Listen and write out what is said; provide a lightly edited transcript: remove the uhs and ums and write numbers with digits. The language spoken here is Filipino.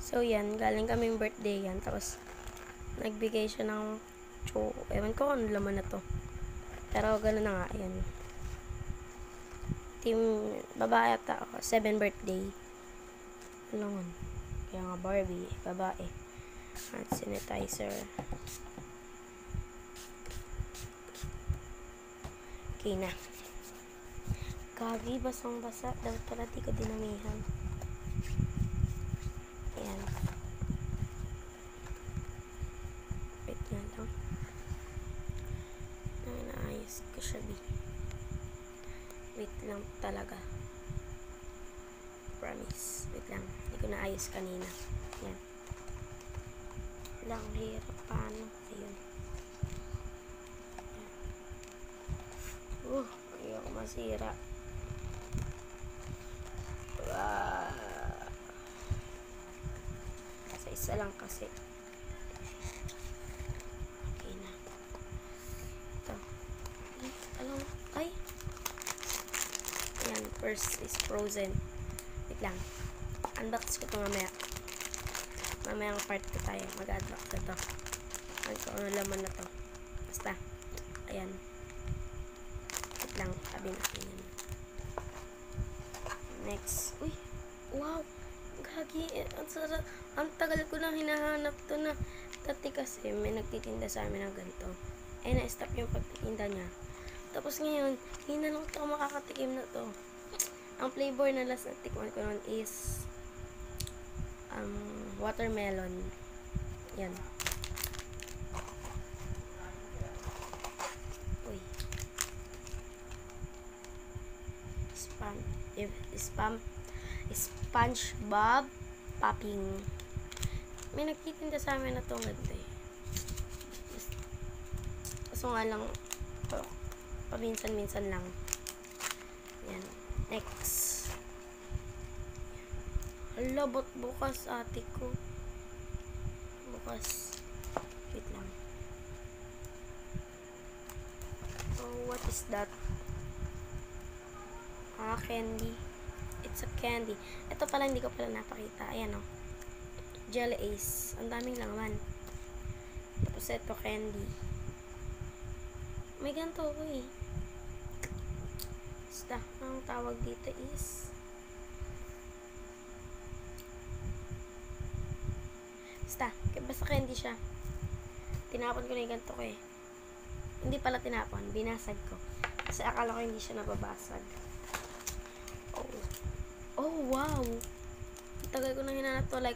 So, yan. Galing kaming birthday yan. Tapos, nagbigay siya ng ewan ko ano laman na to. Pero, gano'n na nga. Yan. Team, babae at ako. 7 birthday. Ano nga. Kaya nga Barbie. Babae. Hand sanitizer. Okay na. Gagi, basang-basa. Dapat pala di ko dinamihan. Ayan. Wait nga lang. Naayos ko siya, Wait lang talaga. Promise. Wait lang. Hindi ko naayos kanina. Ayan. Lang, hirap. Paano? Ayun. Ayoko masira. Isa lang kasi. Okay na. Ito. Alam mo. Ay! Ayan. First is frozen. Wait lang. Unbox ko ito mamaya. Mamayang part ko tayo. Mag-unbox na ito. Ano laman na to. Basta. Ayan. Wait lang. Sabi natin yan. Next. Uy! Wow! Gagi. Ang tagal ko nang hinahanap to na. Dati kasi may nagtitinda sa amin ng ganito. Na-stop yung pagtitinda niya. Tapos ngayon, hinanong ko makakatikim na to. Ang flavor na last na tikman ko nun is watermelon. Yan. Uy. SpongeBob popping. May nagtitinda sa amin na itong ganito eh. Kaso nga lang, paminsan-minsan lang. Yan. Next. Hala, ba't bukas ate ko? Bukas. Wait lang. Oh, what is that? Candy. It's a candy. Ito pala, hindi ko pala napakita. Ayan, oh. Jelly Ace. Ang daming laman. Tapos ito, candy. May ganito ako eh. Basta, ang tawag dito is basta candy siya. Tinapon ko na yung ganito ko eh. Hindi pala tinapon. Binasag ko. Kasi akala ko hindi siya nababasag. Oh, wow! Tagal ko nang hinanap to. Like,